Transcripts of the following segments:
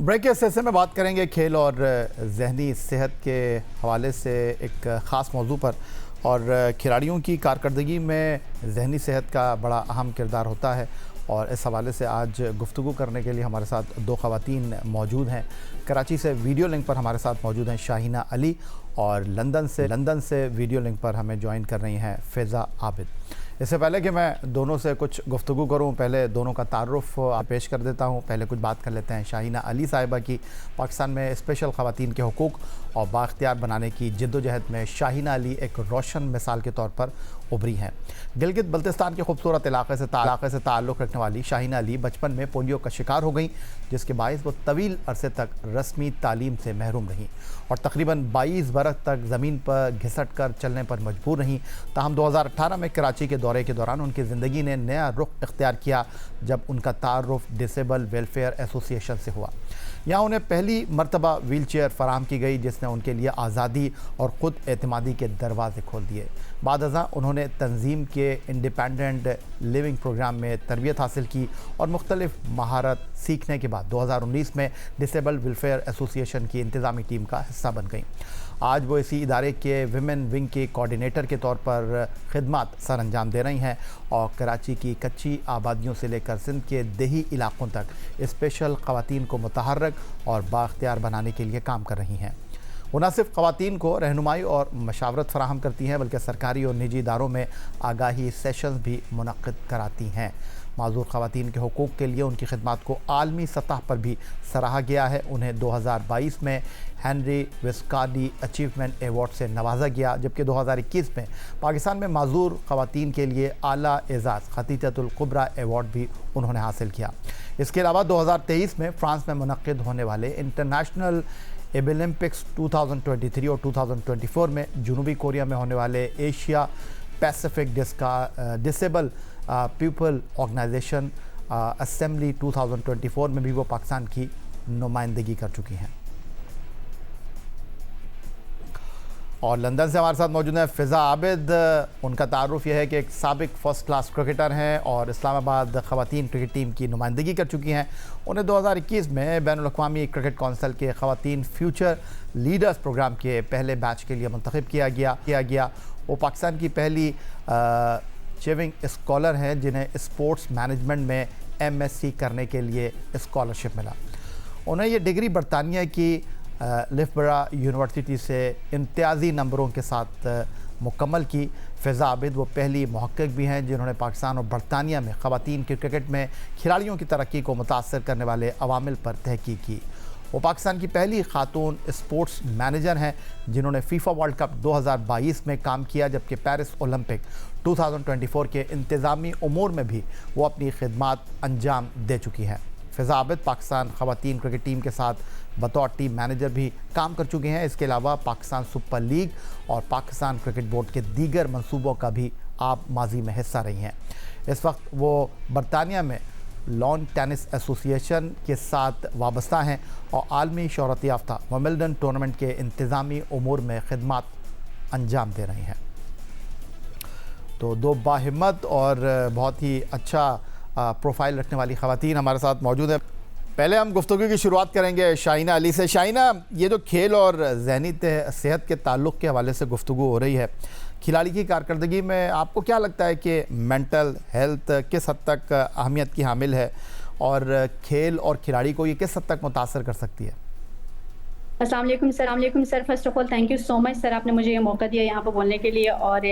Break के इस हिस्से में बात करेंगे खेल और जहनी सेहत के हवाले से एक ख़ास मौजू पर। और खिलाड़ियों की कारकर्दगी में जहनी सेहत का बड़ा अहम किरदार होता है और इस हवाले से आज गुफ्तगू करने के लिए हमारे साथ दो ख़वातीन मौजूद हैं। कराची से वीडियो लिंक पर हमारे साथ मौजूद हैं शाहीना अली और लंदन से वीडियो लिंक पर हमें ज्वाइन कर रही हैं फ़िज़ा आबिद। इससे पहले कि मैं दोनों से कुछ गुफ्तगू करूं, पहले दोनों का तारुफ पेश कर देता हूं। पहले कुछ बात कर लेते हैं शाहीना अली साहिबा की। पाकिस्तान में स्पेशल ख़वातीन के हुकूक़ और बाख्तियार बनाने की जद्दोजहद में शाहीना अली एक रोशन मिसाल के तौर पर उभरी हैं। गिलगित बल्तिस्तान के खूबसूरत इलाके से ताल्लुक़ रखने वाली शाहीना अली बचपन में पोलियो का शिकार हो गई, जिसके बायस वो तवील अरसे तक रस्मी तालीम से महरूम रहीं और तकरीबन 22 बरस तक ज़मीन पर घिसट कर चलने पर मजबूर रहीं। ताहम 2018 में कराची के दौरे के दौरान उनकी ज़िंदगी ने नया रुख इख्तियार किया जब उनका तारुफ डिसेबल वेलफेयर एसोसिएशन से हुआ। यहाँ उन्हें पहली मरतबा व्हील चेयर फ़राहम की गई, जिसने उनके लिए आज़ादी और ख़ुद एतमादी के दरवाज़े खोल दिए। बाद अज़ां उन्होंने तंजीम के इंडिपेंडेंट लिविंग प्रोग्राम में तरबियत हासिल की और मुख्तलिफ महारत सीखने के बाद 2019 में डिसेबल वेलफेयर एसोसिएशन की इंतज़ामी टीम का हिस्सा बन गई। आज वो इसी इदारे के विमेन विंग के कोऑर्डिनेटर के तौर पर खिदमत सर अंजाम दे रही हैं और कराची की कच्ची आबादियों से लेकर सिंध के देही इलाकों तक स्पेशल ख़वातीन को मुतहर्रक और बाख्तियार बनाने के लिए काम कर रही हैं। वो न सिर्फ ख़वातीन को रहनुमाई और मशावरत फ़राहम करती हैं, बल्कि सरकारी और निजी इदारों में आगाही सेशंस भी मुनक़्क़िद कराती हैं। माज़ूर ख़वातीन के हुकूक़ के लिए उनकी खिदमत को आलमी सतह पर भी सराहा गया है। उन्हें 2022 में हेनरी विस्कार्डी अचीवमेंट एवार्ड से नवाजा गया, जबकि 2021 में पाकिस्तान में माज़ूर ख़वातीन के लिए आला एज़ाज़ खतीजतुल कुबरा एवार्ड भी उन्होंने हासिल किया। इसके अलावा 2023 में फ़्रांस में मुनक़्क़िद होने वाले इंटरनेशनल ओलंपिक्स 2023 और 2024 में जनूबी कोरिया में होने वाले Asia Pacific disable people organization assembly 2024 में भी वो पाकिस्तान की नुमाइंदगी कर चुकी हैं। और लंदन से हमारे साथ मौजूद है फ़िज़ा आबिद। उनका तारुफ यह है कि एक साबिक फ़र्स्ट क्लास क्रिकेटर हैं और इस्लामाबाद ख़वातीन क्रिकेट टीम की नुमाइंदगी कर चुकी हैं। उन्हें 2021 में बैनुल अक़वामी क्रिकेट कौंसिल के ख़वातीन फ्यूचर लीडर्स प्रोग्राम के पहले बैच के लिए मुंतखब किया गया। वो पाकिस्तान की पहली चेविंग स्कॉलर हैं जिन्हें स्पोर्ट्स मैनेजमेंट में MSc करने के लिए स्कॉलरशिप मिला। उन्हें ये डिग्री बरतानिया की लिफ्टबरा यूनिवर्सिटी से इम्तियाज़ी नंबरों के साथ मुकम्मल की। फ़िज़ा आबिद वो पहली मुहक्किक भी हैं जिन्होंने पाकिस्तान और बरतानिया में ख़वातीन के क्रिकेट में खिलाड़ियों की तरक्की को मुतासर करने वाले अवामिल पर तहकीक की। वो पाकिस्तान की पहली खातून स्पोर्ट्स मैनेजर हैं जिन्होंने फ़ीफ़ा वर्ल्ड कप 2022 में काम किया, जबकि पेरिस ओलंपिक 2024 के इंतज़ामी उमूर में भी वो अपनी खिदमत अंजाम दे चुकी हैं। फ़िज़ा आबिद पाकिस्तान ख़वातीन क्रिकेट टीम के साथ बतौर टीम मैनेजर भी काम कर चुके हैं। इसके अलावा पाकिस्तान सुपर लीग और पाकिस्तान क्रिकेट बोर्ड के दीगर मंसूबों का भी आप माजी में हिस्सा रही हैं। इस वक्त वो बरतानिया में लॉन टेनिस एसोसिएशन के साथ वाबस्ता हैं और आलमी शोहरत याफ्ता विंबलडन टूर्नामेंट के इंतज़ामी उमूर में खिदमत अंजाम दे रही हैं। तो दो बाहिम्मत और बहुत ही अच्छा प्रोफाइल रखने वाली ख़वातीन हमारे साथ मौजूद है। पहले हम गुफ्तगू की शुरुआत करेंगे शाहीना अली से। शाहीना, ये जो खेल और जहनी सेहत के ताल्लुक़ के हवाले से गुफ्तगू हो रही है, खिलाड़ी की कारकर्दगी में आपको क्या लगता है कि मेंटल हेल्थ किस हद तक अहमियत की हामिल है और खेल और खिलाड़ी को ये किस हद तक मुतासर कर सकती है? अस्सलाम वालेकुम sir. First of all thank you so much sir, आपने मुझे ये मौका दिया यहाँ पर बोलने के लिए। और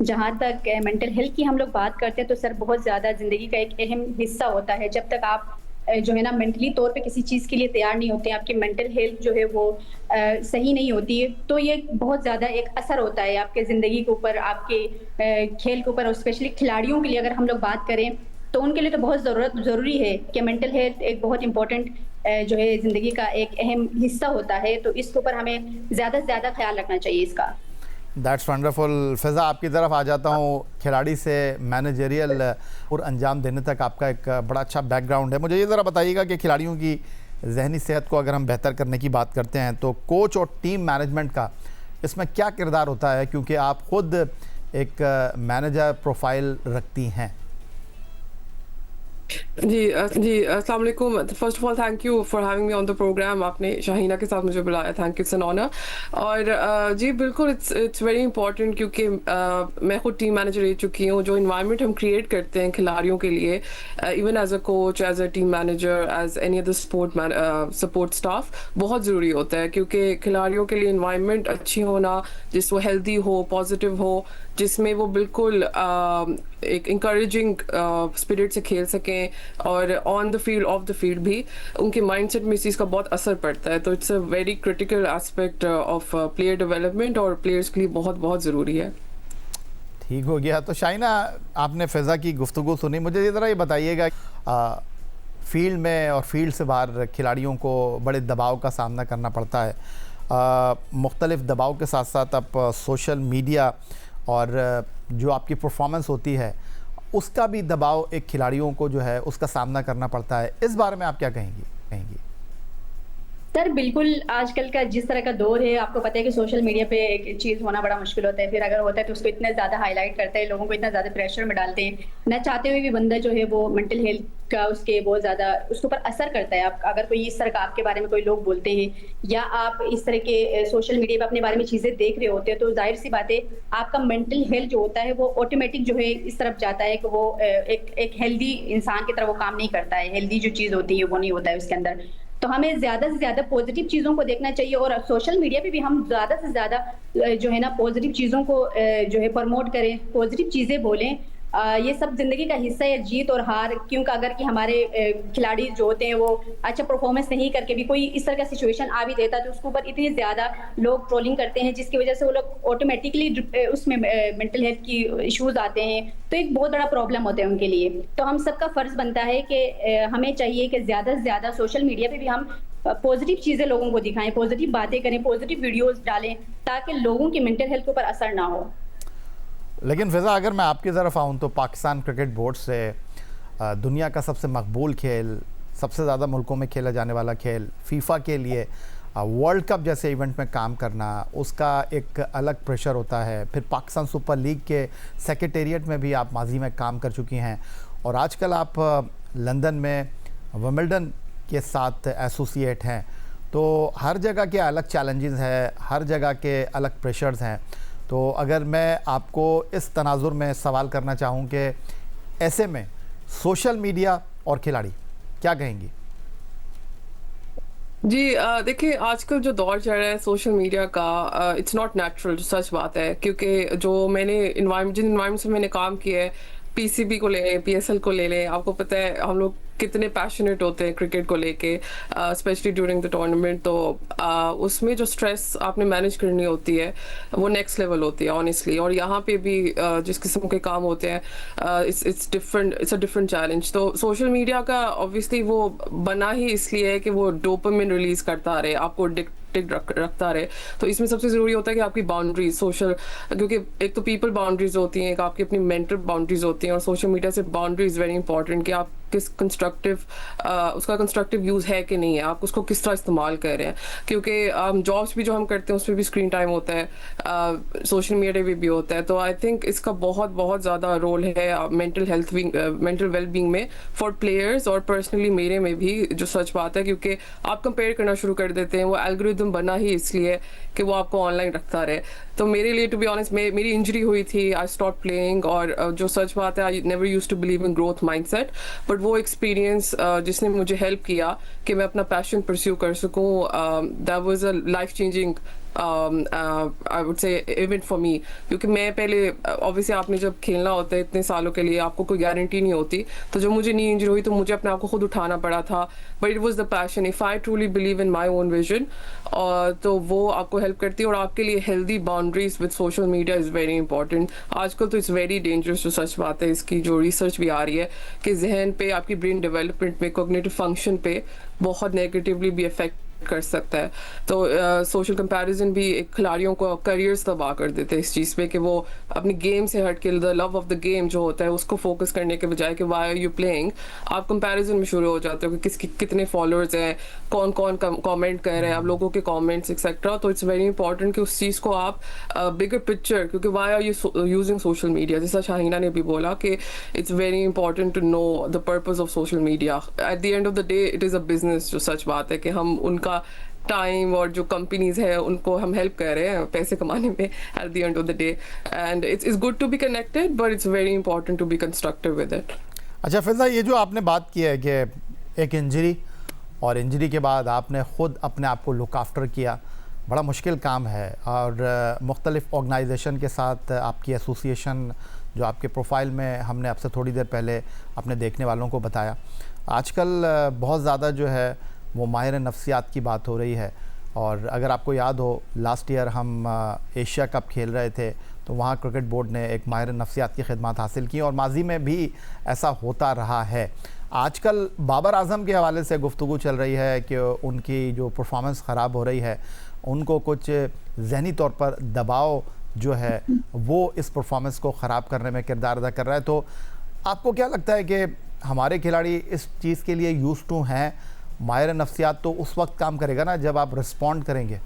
जहाँ तक मेंटल हेल्थ की हम लोग बात करते हैं तो सर बहुत ज़्यादा ज़िंदगी का एक अहम हिस्सा होता है। जब तक आप जो है ना मेंटली तौर पे किसी चीज़ के लिए तैयार नहीं होते हैं, आपकी मेंटल हेल्थ जो है वो सही नहीं होती है, तो ये बहुत ज़्यादा एक असर होता है आपके ज़िंदगी के ऊपर, आपके खेल के ऊपर। और स्पेशली खिलाड़ियों के लिए अगर हम लोग बात करें तो उनके लिए तो बहुत ज़रूरी है कि मेंटल हेल्थ एक बहुत इंपॉर्टेंट जो है ज़िंदगी का एक अहम हिस्सा होता है। तो इसके ऊपर हमें ज़्यादा से ज़्यादा ख्याल रखना चाहिए इसका। That's wonderful. फ़िज़ा, आपकी तरफ आ जाता हूँ। खिलाड़ी से मैनेजरियल और अंजाम देने तक आपका एक बड़ा अच्छा बैकग्राउंड है। मुझे ये ज़रा बताइएगा कि खिलाड़ियों की जहनी सेहत को अगर हम बेहतर करने की बात करते हैं तो कोच और टीम मैनेजमेंट का इसमें क्या किरदार होता है, क्योंकि आप ख़ुद एक मैनेजर प्रोफाइल रखती हैं? जी अस्सलाम वालेकुम। First of all thank you for having me on the program. आपने शाहीना के साथ मुझे बुलाया, thank you, it's an honour. और जी बिल्कुल, इट्स वेरी इंपॉर्टेंट क्योंकि मैं खुद टीम मैनेजर रह चुकी हूँ। जो इन्वायरमेंट हम क्रिएट करते हैं खिलाड़ियों के लिए, even as a coach, as a team manager, as any other support staff, बहुत ज़रूरी होता है क्योंकि खिलाड़ियों के लिए इन्वायरमेंट अच्छी होना, जिस वो हेल्दी हो, पॉजिटिव हो, जिसमें वो बिल्कुल एक इंकरेजिंग स्पिरिट से खेल सकें, और on the field, of the field भी उनके माइंडसेट में इस चीज़ का बहुत असर पड़ता है। तो it's a very critical aspect of player development, और प्लेयर्स के लिए बहुत बहुत ज़रूरी है। ठीक हो गया। तो शाइना, आपने फ़िज़ा की गुफ्तगू सुनी, मुझे ज़रा ये बताइएगा, फील्ड में और फील्ड से बाहर खिलाड़ियों को बड़े दबाव का सामना करना पड़ता है। मुख्तलिफ दबाव के साथ साथ अब सोशल मीडिया और जो आपकी परफॉर्मेंस होती है उसका भी दबाव एक खिलाड़ियों को जो है उसका सामना करना पड़ता है। इस बारे में आप क्या कहेंगी? सर बिल्कुल, आजकल का जिस तरह का दौर है, आपको पता है कि सोशल मीडिया पे एक चीज़ होना बड़ा मुश्किल होता है। फिर अगर होता है तो उसको इतना ज़्यादा हाईलाइट करते हैं, लोगों को इतना ज़्यादा प्रेशर में डालते हैं, ना चाहते हुए भी बंदा जो है वो मेंटल हेल्थ का उसके बहुत ज़्यादा उसके ऊपर असर करता है। आप अगर कोई इस तरह का आपके बारे में कोई लोग बोलते हैं, या आप इस तरह के सोशल मीडिया पे अपने बारे में चीज़ें देख रहे होते हैं, तो जाहिर सी बात है आपका मेंटल हेल्थ जो होता है वो ऑटोमेटिक जो है इस तरफ जाता है कि वो एक हेल्दी इंसान की तरह वो काम नहीं करता है। हेल्दी जो चीज़ होती है वो नहीं होता है उसके अंदर। तो हमें ज़्यादा से ज़्यादा पॉजिटिव चीज़ों को देखना चाहिए, और सोशल मीडिया पे भी हम ज़्यादा से ज़्यादा जो है ना पॉजिटिव चीज़ों को जो है प्रमोट करें, पॉजिटिव चीज़ें बोलें। ये सब ज़िंदगी का हिस्सा है, जीत और हार। क्योंकि अगर कि हमारे खिलाड़ी जो होते हैं वो अच्छा परफॉर्मेंस नहीं करके भी कोई इस तरह का सिचुएशन आ भी देता है, तो उसके ऊपर इतनी ज़्यादा लोग ट्रोलिंग करते हैं, जिसकी वजह से वो लोग ऑटोमेटिकली उसमें मेंटल हेल्थ की इश्यूज आते हैं। तो एक बहुत बड़ा प्रॉब्लम होता है उनके लिए। तो हम सबका फ़र्ज़ बनता है कि हमें चाहिए कि ज़्यादा से ज़्यादा सोशल मीडिया पे भी हम पॉजिटिव चीज़ें लोगों को दिखाएं, पॉजिटिव बातें करें, पॉजिटिव वीडियोस डालें, ताकि लोगों की मेंटल हेल्थ के ऊपर असर ना हो। लेकिन फ़िज़ा, अगर मैं आपकी तरफ आऊँ तो पाकिस्तान क्रिकेट बोर्ड से दुनिया का सबसे मकबूल खेल, सबसे ज़्यादा मुल्कों में खेला जाने वाला खेल, फीफा के लिए वर्ल्ड कप जैसे इवेंट में काम करना, उसका एक अलग प्रेशर होता है। फिर पाकिस्तान सुपर लीग के सेक्रेटेरिएट में भी आप माजी में काम कर चुकी हैं, और आजकल आप लंदन में विंबलडन के साथ एसोसिएट हैं। तो हर जगह के अलग चैलेंजेस हैं, हर जगह के अलग प्रेशर्स हैं। तो अगर मैं आपको इस तनाजुर में सवाल करना चाहूँ कि ऐसे में सोशल मीडिया और खिलाड़ी, क्या कहेंगी? जी देखिए, आजकल जो दौर चल रहा है सोशल मीडिया का, इट्स नॉट नेचुरल, सच बात है। क्योंकि जो मैंने जिन इन्वायरमेंट से मैंने काम किया है, पीसीबी को ले लें, पीएसएल को ले लें, आपको पता है हम लोग कितने पैशनेट होते हैं क्रिकेट को लेके, स्पेशली ड्यूरिंग द टूर्नामेंट। तो उसमें जो स्ट्रेस आपने मैनेज करनी होती है वो नेक्स्ट लेवल होती है ऑनेस्टली। और यहाँ पे भी जिस किस्म के काम होते हैं, इट्स अ डिफरेंट चैलेंज। तो सोशल मीडिया का ऑब्वियसली वो बना ही इसलिए है कि वो डोपामिन रिलीज करता रहे, आपको रखता रहे। तो इसमें सबसे ज़रूरी होता है कि आपकी बाउंड्रीज सोशल, क्योंकि एक तो पीपल बाउंड्रीज होती हैं, एक आपकी अपनी मेंटल बाउंड्रीज होती हैं, और सोशल मीडिया से बाउंड्रीज वेरी इंपॉर्टेंट कि आप किस उसका कंस्ट्रक्टिव यूज़ है कि नहीं है, आप उसको किस तरह इस्तेमाल कर रहे हैं। क्योंकि जॉब्स भी जो हम करते हैं उसमें भी स्क्रीन टाइम होता है, सोशल मीडिया पे भी होता है। तो आई थिंक इसका बहुत बहुत ज़्यादा रोल है मेंटल वेल बींग में फॉर प्लेयर्स, और पर्सनली मेरे में भी, जो सच बात है। क्योंकि आप कंपेयर करना शुरू कर देते हैं, वो एल्गोरिदम बना ही इसलिए कि वो आपको ऑनलाइन रखता रहे। तो मेरे लिए टू बी ऑनेस्ट, मेरी इंजरी हुई थी, आई स्टॉप प्लेइंग, और जो सच बात है, I never used to believe in growth mindset, but वो एक्सपीरियंस जिसने मुझे हेल्प किया कि मैं अपना पैशन परस्यू कर सकूं, that was a life changing I would say event for me. क्योंकि मैं पहले ऑब्वियसली आपने जब खेलना होता है इतने सालों के लिए, आपको कोई गारंटी नहीं होती। तो जब मुझे नी इंजरी हुई तो मुझे अपने आप को खुद उठाना पड़ा था, but it was the passion. If I truly believe in my own vision, तो वो आपको हेल्प करती है। और आपके लिए healthy boundaries with social media is very important. आजकल तो इट्स वेरी डेंजरस, जो सच बात है। इसकी जो रिसर्च भी आ रही है कि जहन पे, आपकी ब्रेन डेवलपमेंट में, कोग्निटिव फंक्शन पे बहुत नेगेटिवली भी इफेक्ट कर सकता है। तो सोशल कंपैरिजन भी एक खिलाड़ियों को करियर्स तबाह कर देते हैं इस चीज़ पे कि वो अपनी गेम से हट के the love of the game जो होता है उसको फोकस करने के बजाय कि वाई आर यू प्लेइंग, आप कंपैरिजन में शुरू हो जाते हो कि किसकी कितने फॉलोअर्स हैं, कौन कौन कमेंट कर रहे हैं, आप लोगों के कमेंट्स एक्सेट्रा। तो इट्स वेरी इंपॉर्टेंट कि उस चीज़ को आप बिगर पिक्चर, क्योंकि why are you using social media, जैसा शाहीना ने भी बोला कि it's very important to know the purpose of social media. At the end of the day it is a business, जो सच बात है कि हम उनका टाइम और जो कंपनीज है उनको हम हेल्प कर रहे हैं पैसे कमाने में at the end of the day. And it's good to be connected but it's very important to be constructive with it. अच्छा फिजा, ये जो आपने बात की है कि एक इंजरी और इंजरी के बाद आपने ख़ुद अपने आप को लुक आफ्टर किया, बड़ा मुश्किल काम है और मुख्तलिफ़ ऑर्गेनाइजेशन के साथ आपकी एसोसिएशन जो आपके प्रोफाइल में हमने आपसे थोड़ी देर पहले अपने देखने वालों को बताया, आजकल बहुत ज़्यादा जो है वो माहिर नफ्सियात की बात हो रही है। और अगर आपको याद हो लास्ट ईयर हम एशिया कप खेल रहे थे तो वहाँ क्रिकेट बोर्ड ने एक माहिर नफ्सियात की खिदमत हासिल की और माजी में भी ऐसा होता रहा है। आजकल बाबर आज़म के हवाले से गुफ्तगू चल रही है कि उनकी जो परफॉर्मेंस ख़राब हो रही है, उनको कुछ ज़हनी तौर पर दबाव जो है वो इस परफॉर्मेंस को ख़राब करने में किरदार अदा कर रहा है। तो आपको क्या लगता है कि हमारे खिलाड़ी इस चीज़ के लिए यूज़ टू हैं? माहिर नफ्सियात तो उस वक्त काम करेगा ना जब आप रिस्पॉन्ड करेंगे।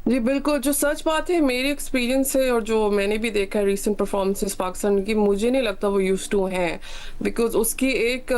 जी बिल्कुल, जो सच बात है मेरे एक्सपीरियंस से और जो मैंने भी देखा है रीसेंट परफॉर्मेंसेस पाकिस्तान की, मुझे नहीं लगता वो यूज टू हैं। बिकॉज उसकी एक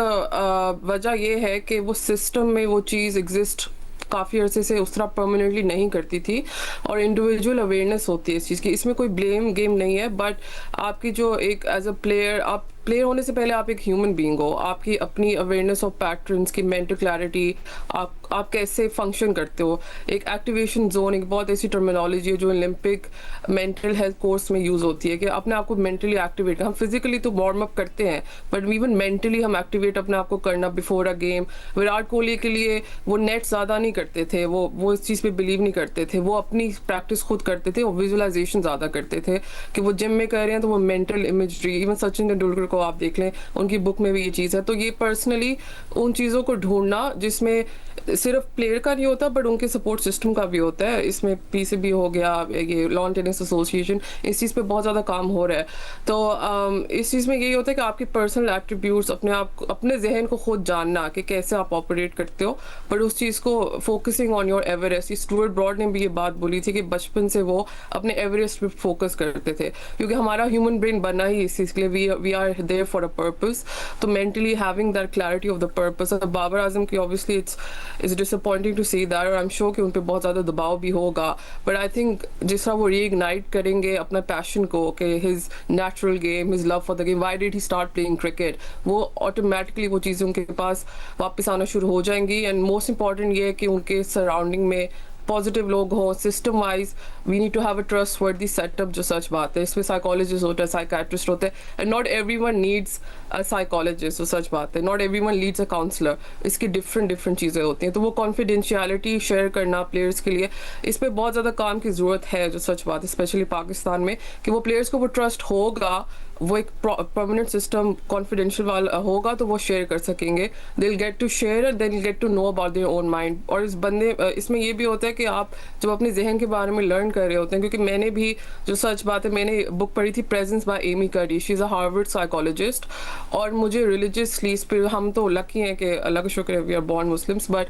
वजह ये है कि वो सिस्टम में वो चीज़ एग्जिस्ट काफ़ी अरसे से उस तरह परमानेंटली नहीं करती थी और इंडिविजुअल अवेयरनेस होती है इस चीज़ की। इसमें कोई ब्लेम गेम नहीं है, बट आपकी जो एक एज अ प्लेयर, आप प्लेयर होने से पहले आप एक ह्यूमन बीइंग हो, आपकी अपनी अवेयरनेस ऑफ पैटर्न्स की मेंटल क्लैरिटी, आप कैसे फंक्शन करते हो। एक एक्टिवेशन जोन एक बहुत ऐसी टर्मिनोलॉजी है जो ओलंपिक मेंटल हेल्थ कोर्स में यूज़ होती है कि अपने आप को मेंटली एक्टिवेट, हम फिजिकली तो वार्म अप करते हैं बट इवन मेंटली हम एक्टिवेट अपने आप को करना before a game. Virat Kohli के लिए वो नेट ज़्यादा नहीं करते थे, वो इस चीज़ पे बिलीव नहीं करते थे, वो अपनी प्रैक्टिस खुद करते थे और विजुअलाइजेशन ज़्यादा करते थे कि वो जिम में कर रहे हैं तो वो mental imagery, even Sachin Tendulkar को आप देख लें, उनकी बुक में भी ये चीज़ है। तो ये पर्सनली उन चीज़ों को ढूंढना जिसमें सिर्फ प्लेयर का नहीं होता बट उनके सपोर्ट सिस्टम का भी होता है। इसमें पीसीबी हो गया, ये लॉन टेनिस एसोसिएशन, इस चीज़ पे बहुत ज़्यादा काम हो रहा है। तो इस चीज़ में यही होता है कि आपके पर्सनल एट्रीब्यूट्स, अपने जहन को खुद जानना कि कैसे आप ऑपरेट करते हो, बट उस चीज़ को focusing on your Everest. Stuart Broad ने भी ये बात बोली थी कि बचपन से वो अपने एवरेस्ट पे फोकस करते थे क्योंकि हमारा ह्यूमन ब्रेन बना ही इस चीज़ के लिए, we are there for a purpose. तो mentally having that clarity of the purpose. Babar Azam की obviously it's disappointing to see that और आई एम श्योर कि उन पर बहुत ज़्यादा दबाव भी होगा, बट आई थिंक जिस तरह वो रीइग्नाइट करेंगे अपना पैशन को कि his natural game, his love for the game, why did he start playing cricket, वो ऑटोमेटिकली वो चीज़ें उनके पास वापस आना शुरू हो जाएंगी। एंड मोस्ट इंपॉर्टेंट ये है कि उनके सराउंडिंग में पॉजिटिव लोग हों। System wise we need to have a trustworthy setup, जो सच बात है। इसमें साइकोलॉजिस्ट होता है, साइकाट्रिस्ट होते हैं, and not everyone needs a psychologist, जो सच बात है। Not everyone needs a counsellor, इसकी डिफरेंट चीज़ें होती हैं। तो वो कॉन्फिडेंशियलिटी शेयर करना प्लेयर्स के लिए, इस पर बहुत ज़्यादा काम की ज़रूरत है, जो सच बात है, स्पेशली पाकिस्तान में, कि वो प्लेयर्स को वो ट्रस्ट होगा, वो एक परमानेंट सिस्टम कॉन्फिडेंशियल वाला होगा तो वो शेयर कर सकेंगे। They will get to share and they will get to know about their own mind. और इसमें ये भी होता है कि आप जब अपने जहन के बारे में लर्न कर रहे होते हैं, क्योंकि मैंने भी, जो सच बात है, मैंने बुक पढ़ी थी प्रेजेंस बाय एमी करी, she is a Harvard psychologist, और मुझे रिलीजियसली, हम तो लकी हैं कि अल्लाह का शुक्र है we are born Muslims, but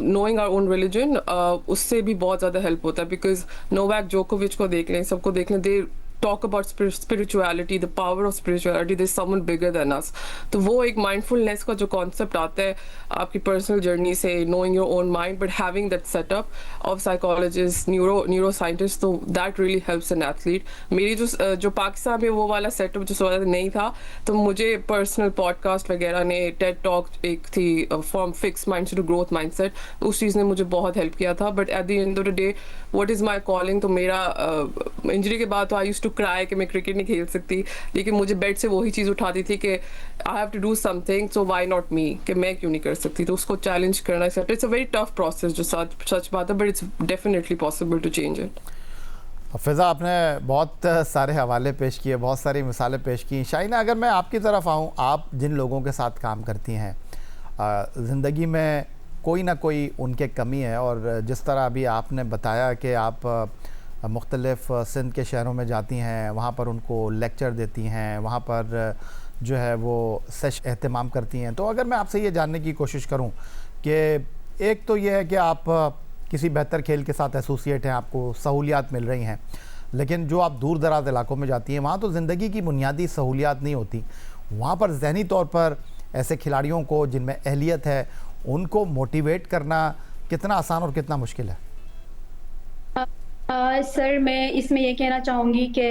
knowing our own religion उससे भी बहुत ज़्यादा हेल्प होता है। बिकॉज नोवाक जोकोविच को देख लें, सबको देख लें, दे talk about spirituality, the power of spirituality, there's someone bigger than us। तो वो एक mindfulness का जो concept आता है आपकी personal journey से, knowing your own mind but having that setup of psychologists, neuroscientists, तो that really helps an athlete। मेरी जो पाकिस्तान में वो वाला setup जो सोचा नहीं था, तो मुझे personal podcast वगैरह ने, TED Talk एक थी from fixed mindset to growth mindset, उस चीज़ ने मुझे बहुत help किया था। but at the end of the day what is my calling, तो मेरा इंजरी के बाद तो आई यूज्ड टू क्राई कि मैं क्रिकेट नहीं खेल सकती, लेकिन मुझे बेड से वही चीज़ उठाती थी कि I have to do something, so why not me, कि मैं क्यों नहीं कर सकती। तो उसको चैलेंज करना, it's a very tough process, जो सच बात है, but it's definitely possible to change it. Fiza, आपने बहुत सारे हवाले पेश किए, बहुत सारी मिसालें पेश की। शाहीना, अगर मैं आपकी तरफ आऊँ, आप जिन लोगों के साथ काम करती हैं, ज़िंदगी में कोई ना कोई उनके कमी है। और जिस तरह अभी आपने बताया कि आप मुख्तलिफ़ सिंध के शहरों में जाती हैं, वहाँ पर उनको लेक्चर देती हैं, वहाँ पर जो है वो सेशन एहतमाम करती हैं, तो अगर मैं आपसे ये जानने की कोशिश करूँ कि एक तो ये है कि आप किसी बेहतर खेल के साथ एसोसिएट हैं, आपको सहूलियात मिल रही हैं, लेकिन जो आप दूर दराज इलाकों में जाती हैं वहाँ तो ज़िंदगी की बुनियादी सहूलियात नहीं होती। वहाँ पर ज़हनी तौर पर ऐसे खिलाड़ियों को जिनमें अहलियत है उनको मोटिवेट करना कितना आसान और कितना मुश्किल है? सर मैं इसमें ये कहना चाहूँगी कि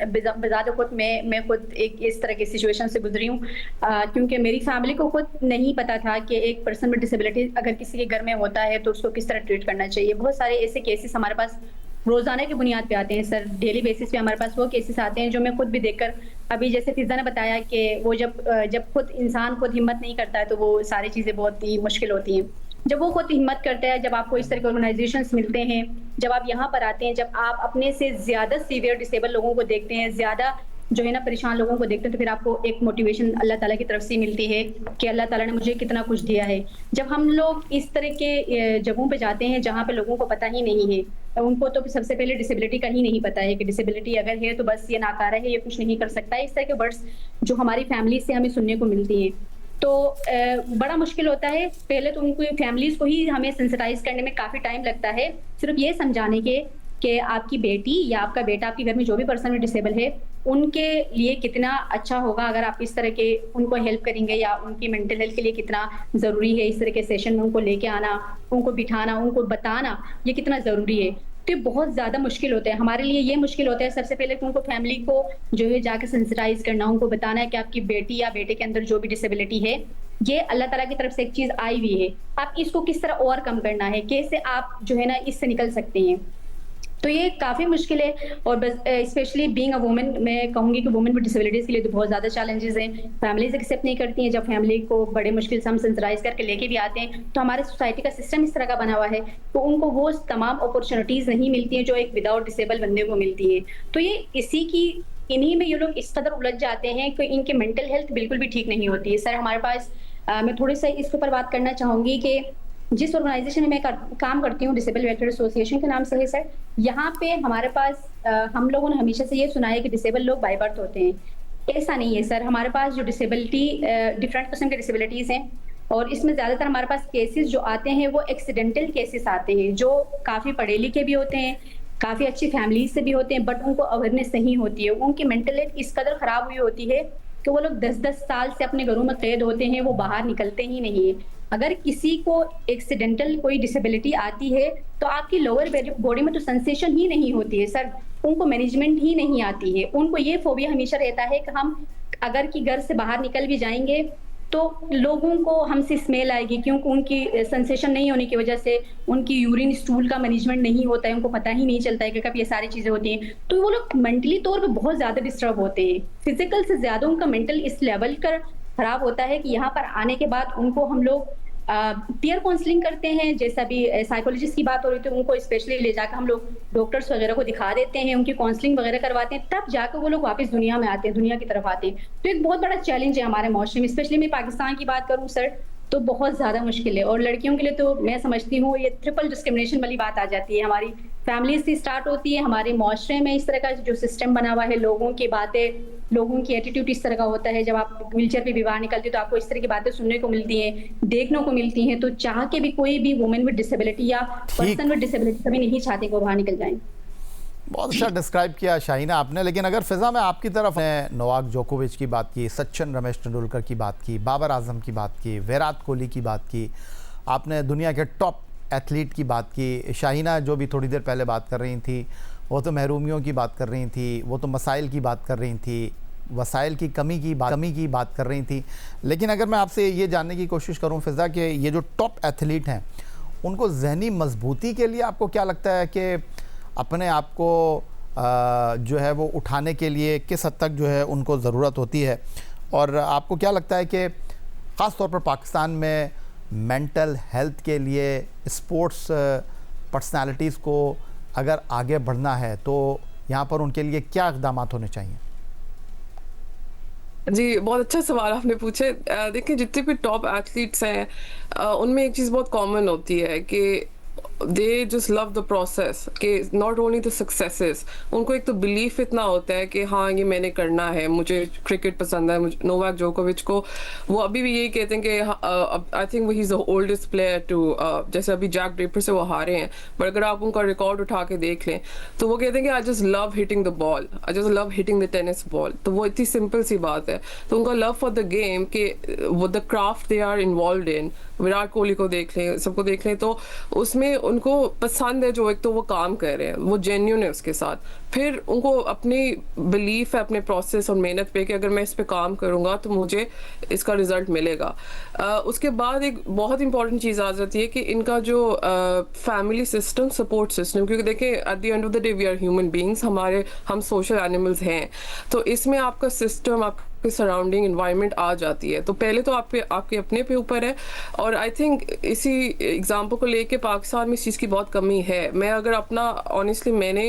बज़ात खुद मैं खुद एक इस तरह की सिचुएशन से गुजरी हूँ, क्योंकि मेरी फैमिली को खुद नहीं पता था कि एक पर्सन में डिसेबिलिटी अगर किसी के घर में होता है तो उसको किस तरह ट्रीट करना चाहिए। बहुत सारे ऐसे केसेस हमारे पास रोजाना की बुनियाद पे आते हैं सर, डेली बेसिस पे हमारे पास वो केसेस आते हैं जो मैं खुद भी देखकर, अभी जैसे फिजा ने बताया कि वो जब खुद इंसान खुद हिम्मत नहीं करता है तो वो सारी चीज़ें बहुत ही मुश्किल होती हैं। जब वो खुद हिम्मत करता है, जब आपको इस तरह के ऑर्गेनाइजेशंस मिलते हैं, जब आप यहाँ पर आते हैं, जब आप अपने से ज़्यादा सीवियर डिसेबल लोगों को देखते हैं, ज़्यादा जो है ना परेशान लोगों को देखते हैं, तो फिर आपको एक मोटिवेशन अल्लाह ताला की तरफ से मिलती है कि अल्लाह ताला ने मुझे कितना कुछ दिया है। जब हम लोग इस तरह के जगहों पे जाते हैं जहाँ पे लोगों को पता ही नहीं है, उनको तो सबसे पहले डिसेबिलिटी का ही नहीं पता है कि डिसेबिलिटी अगर है तो बस ये नाकारा है, ये कुछ नहीं कर सकता है, इस तरह के वर्ड्स जो हमारी फैमिली से हमें सुनने को मिलती हैं, तो बड़ा मुश्किल होता है। पहले तो उनको फैमिलीज को ही हमें सेंसिटाइज करने में काफ़ी टाइम लगता है, सिर्फ ये समझाने के कि आपकी बेटी या आपका बेटा, आपके घर में जो भी पर्सन डिसेबल है, उनके लिए कितना अच्छा होगा अगर आप इस तरह के उनको हेल्प करेंगे, या उनकी मेंटल हेल्थ के लिए कितना ज़रूरी है इस तरह के सेशन में उनको लेके आना, उनको बिठाना, उनको बताना ये कितना ज़रूरी है। तो ये बहुत ज़्यादा मुश्किल होता है हमारे लिए। ये मुश्किल होता है सबसे पहले कि उनको फैमिली को जो है जाकर सेंसिटाइज करना, उनको बताना है कि आपकी बेटी या बेटे के अंदर जो भी डिसेबिलिटी है ये अल्लाह ताला की तरफ से एक चीज़ आई हुई है, आप इसको किस तरह ओवरकम करना है, कैसे आप जो है ना इससे निकल सकते हैं। तो ये काफ़ी मुश्किल है। और बस स्पेशली बीइंग अ वुमन, मैं कहूँगी कि वुमेन विद डिसेबिलिटीज़ के लिए तो बहुत ज़्यादा चैलेंजेस हैं। फैमिलीज एक्सेप्ट नहीं करती हैं। जब फैमिली को बड़े मुश्किल से हम सेंसिटाइज करके लेके भी आते हैं तो हमारे सोसाइटी का सिस्टम इस तरह का बना हुआ है तो उनको वो तमाम अपॉर्चुनिटीज़ नहीं मिलती हैं जो एक विदाउट डिसेबल बंदे को मिलती है। तो ये इन्हीं में ये लोग इस कदर उलझ जाते हैं कि इनके मेंटल हेल्थ बिल्कुल भी ठीक नहीं होती है। सर हमारे पास मैं थोड़ी सा इसके ऊपर बात करना चाहूँगी कि जिस ऑर्गेनाइजेशन में मैं काम करती हूँ, डिसेबल वेलफेयर एसोसिएशन के नाम से है सर, यहाँ पे हमारे पास हम लोगों ने हमेशा से ये सुना है कि डिसेबल लोग बाय बर्थ होते हैं। ऐसा नहीं है सर, हमारे पास जो डिसेबिलिटी डिफरेंट किस्म के डिसेबिलिटीज़ हैं और इसमें ज़्यादातर हमारे पास केसेस जो आते हैं वो एक्सीडेंटल केसेस आते हैं, जो काफ़ी पढ़े लिखे भी होते हैं, काफ़ी अच्छी फैमिलीज से भी होते हैं, बट उनको अवेयरनेस नहीं होती है। उनकी मेंटल हेल्थ इस कदर ख़राब हुई होती है कि वो लोग 10-10 साल से अपने घरों में कैद होते हैं, वो बाहर निकलते ही नहीं है। अगर किसी को एक्सीडेंटल कोई डिसेबिलिटी आती है तो आपकी लोअर बॉडी में तो सेंसेशन ही नहीं होती है सर, उनको मैनेजमेंट ही नहीं आती है। उनको ये फोबिया हमेशा रहता है कि हम अगर कि घर से बाहर निकल भी जाएंगे तो लोगों को हमसे स्मेल आएगी, क्योंकि उनकी सेंसेशन नहीं होने की वजह से उनकी यूरिन स्टूल का मैनेजमेंट नहीं होता है, उनको पता ही नहीं चलता है कि कब ये सारी चीज़ें होती हैं। तो वो लोग मेंटली तौर पे बहुत ज़्यादा डिस्टर्ब होते हैं, फिजिकल से ज़्यादा उनका मेंटल इस लेवल का खराब होता है कि यहाँ पर आने के बाद उनको हम लोग पीयर काउंसलिंग करते हैं। जैसा भी साइकोलॉजिस्ट की बात हो रही थी, उनको स्पेशली ले जाकर हम लोग डॉक्टर्स वगैरह को दिखा देते हैं, उनकी काउंसलिंग वगैरह करवाते हैं, तब जाकर वो लोग वापस दुनिया में आते हैं, दुनिया की तरफ आते हैं। तो एक बहुत बड़ा चैलेंज है हमारे माशरे में। स्पेशली मैं पाकिस्तान की बात करूँ सर तो बहुत ज़्यादा मुश्किल है, और लड़कियों के लिए तो मैं समझती हूँ ये ट्रिपल डिस्क्रिमिनेशन वाली बात आ जाती है। हमारी फैमिली से स्टार्ट होती है, हमारे माशरे में इस तरह का जो सिस्टम बना हुआ है, लोगों की बातें, लोगों की एटीट्यूड इस तरह का होता है। जब आप व्हीलचेयर पे भी बाहर निकलती तो आपको इस तरह की बातें सुनने को मिलती हैं, देखने को मिलती हैं। तो चाह के भी कोई भी वुमेन विद डिसेबिलिटी या पर्सन विद डिसेबिलिटी कभी नहीं चाहते कि वो बाहर निकल जाएं। बहुत अच्छा डिस्क्राइब किया शाहीना आपने। लेकिन अगर फिजा में आपकी तरफ नोवाक जोकोविच की बात की, सचिन रमेश तेंदुलकर की बात की, बाबर आजम की बात की, विराट कोहली की बात की, आपने दुनिया के टॉप एथलीट की बात की, शाहीना जो भी थोड़ी देर पहले बात कर रही थी वो तो महरूमियों की बात कर रही थी, वो तो मसाइल की बात कर रही थी, वसाइल की कमी की बात कर रही थी। लेकिन अगर मैं आपसे ये जानने की कोशिश करूँ फिजा कि ये जो टॉप एथलीट हैं उनको ज़हनी मजबूती के लिए आपको क्या लगता है कि अपने आप को जो है वो उठाने के लिए किस हद तक जो है उनको ज़रूरत होती है, और आपको क्या लगता है कि ख़ास तौर पर पाकिस्तान में मेंटल हेल्थ के लिए स्पोर्ट्स पर्सनालिटीज़ को अगर आगे बढ़ना है तो यहाँ पर उनके लिए क्या इक़दाम होने चाहिए? जी, बहुत अच्छा सवाल आपने पूछे। देखिए जितने भी टॉप एथलीट्स हैं उनमें एक चीज़ बहुत कॉमन होती है कि they just love the process, कि नॉट ओनली द सक्सेसेस। उनको एक तो बिलीफ इतना होता है कि हाँ ये मैंने करना है, मुझे क्रिकेट पसंद है। मुझे नोवाक जोकोविच को वो अभी भी यही कहते हैं कि I think he is the oldest player too, जैसे अभी जैक ड्रेपर से वो हारे हैं, बट अगर आप उनका रिकॉर्ड उठा के देख लें तो वो कहते हैं कि I just love hitting the ball, I just love hitting the tennis ball. तो वो इतनी सिंपल सी बात है। तो उनका लव फॉर द गेम, कि वो the craft they are involve in, Virat Kohli को देख लें, सबको देख लें, तो उसमें उनको पसंद है जो एक तो वो काम कर रहे हैं, वो जेन्युइन है उसके साथ। फिर उनको अपनी बिलीफ है अपने प्रोसेस और मेहनत पे कि अगर मैं इस पे काम करूँगा तो मुझे इसका रिजल्ट मिलेगा। उसके बाद एक बहुत इंपॉर्टेंट चीज़ आ जाती है कि इनका जो फैमिली सिस्टम, सपोर्ट सिस्टम, क्योंकि देखिए at the end of the day we are human beings, हम सोशल एनिमल्स हैं। तो इसमें आपका सिस्टम, आपके सराउंडिंग इन्वायरमेंट आ जाती है। तो पहले तो आपके अपने पे ऊपर है। और आई थिंक इसी एग्जाम्पल को लेके पाकिस्तान में इस चीज़ की बहुत कमी है। मैं अगर अपना ऑनेस्टली, मैंने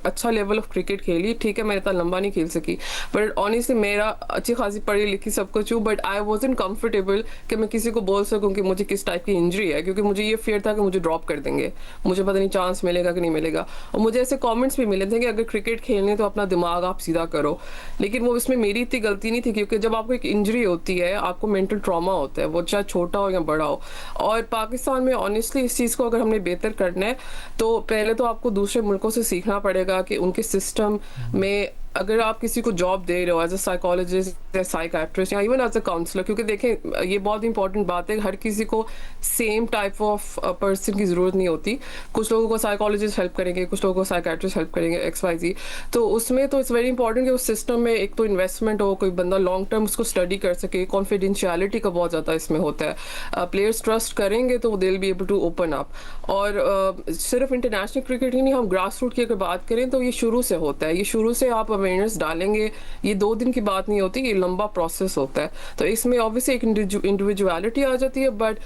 अच्छा लेवल ऑफ क्रिकेट खेली, ठीक है मैं इतना लंबा नहीं खेल सकी, बट ऑनेस्टली मेरा अच्छी खासी पढ़ी लिखी सब कुछ हूँ, बट आई वॉजंट कंफर्टेबल कि मैं किसी को बोल सकूँ कि मुझे किस टाइप की इंजरी है, क्योंकि मुझे ये फियर था कि मुझे ड्रॉप कर देंगे, मुझे पता नहीं चांस मिलेगा कि नहीं मिलेगा। और मुझे ऐसे कमेंट्स भी मिले थे कि अगर क्रिकेट खेलने तो अपना दिमाग आप सीधा करो, लेकिन वो इसमें मेरी इतनी गलती नहीं थी, क्योंकि जब आपको एक इंजरी होती है आपको मेंटल ट्रॉमा होता है, वो चाहे छोटा हो या बड़ा हो। और पाकिस्तान में ऑनेस्टली इस चीज़ को अगर हमने बेहतर करना है तो पहले तो आपको दूसरे मुल्कों से सीखना पड़ेगा कि उनके सिस्टम में अगर आप किसी को जॉब दे रहे हो एज अ साइकोलॉजिस्ट या साइकाट्रिस्ट या इवन एज अ काउंसलर, क्योंकि देखें ये बहुत इंपॉर्टेंट बात है, हर किसी को सेम टाइप ऑफ पर्सन की ज़रूरत नहीं होती। कुछ लोगों को साइकोलॉजिस्ट हेल्प करेंगे, कुछ लोगों को साइकाट्रिस्ट हेल्प करेंगे, XYZ। तो उसमें तो इट्स वेरी इंपॉर्टेंट कि उस सिस्टम में एक तो इन्वेस्टमेंट हो, कोई बंदा लॉन्ग टर्म उसको स्टडी कर सके। कॉन्फिडेंशियलिटी का बहुत ज़्यादा इसमें होता है। प्लेयर्स ट्रस्ट करेंगे तो they will be able to open up. और सिर्फ इंटरनेशनल क्रिकेट ही नहीं, हम ग्रास रूट की अगर बात करें तो ये शुरू से होता है। ये शुरू से आप अवेयरनेस डालेंगे, ये 2 दिन की बात नहीं होती, ये लंबा प्रोसेस होता है। तो इसमें ऑब्वियसली एक इंडिविजुअलिटी आ जाती है, बट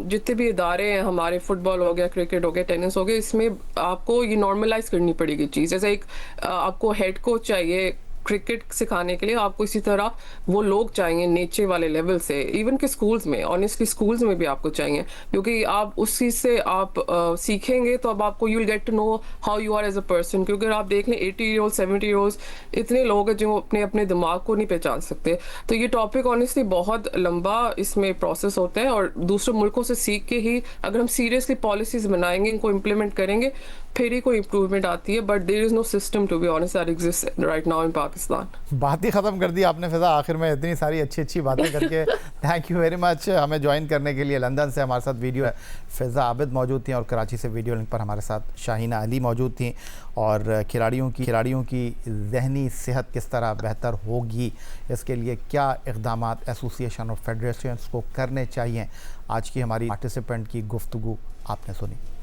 जितने भी इदारे हैं हमारे, फुटबॉल हो गया, क्रिकेट हो गया, टेनिस हो गया, इसमें आपको ये नॉर्मलाइज करनी पड़ेगी चीज़। जैसे एक आपको हेड कोच चाहिए क्रिकेट सिखाने के लिए, आपको इसी तरह वो लोग चाहिए नीचे वाले लेवल से, इवन के स्कूल्स में, ऑनेस्टली स्कूल्स में भी आपको चाहिए, क्योंकि आप उस चीज़ से आप सीखेंगे तो अब आपको you will get to know how you are as a person. क्योंकि अगर आप देख लें 80 ईयर ओल्ड 70 ईयर ओल्ड इतने लोग हैं जो अपने अपने दिमाग को नहीं पहचान सकते। तो ये टॉपिक ऑनेस्टली बहुत लंबा इसमें प्रोसेस होता है, और दूसरे मुल्कों से सीख के ही अगर हम सीरियसली पॉलिसीज बनाएंगे, इनको इम्प्लीमेंट करेंगे, फिर ही कोई इम्प्रूवमेंट आती है। But there is no system to be honest that exist right now in Pakistan. बात ही ख़त्म कर दी आपने फ़िज़ा, आखिर में इतनी सारी अच्छी अच्छी बातें करके। थैंक यू वेरी मच हमें ज्वाइन करने के लिए। लंदन से हमारे साथ वीडियो फ़िज़ा आबिद मौजूद थी, और कराची से वीडियो लिंक पर हमारे साथ शाहीना अली मौजूद थी। और खिलाड़ियों की ज़हनी सेहत किस तरह बेहतर होगी, इसके लिए क्या इक़दाम एसोसिएशन और फेडरेशंस को करने चाहिए, आज की हमारी पार्टिसिपेंट की गुफ्तगू आपने सुनी।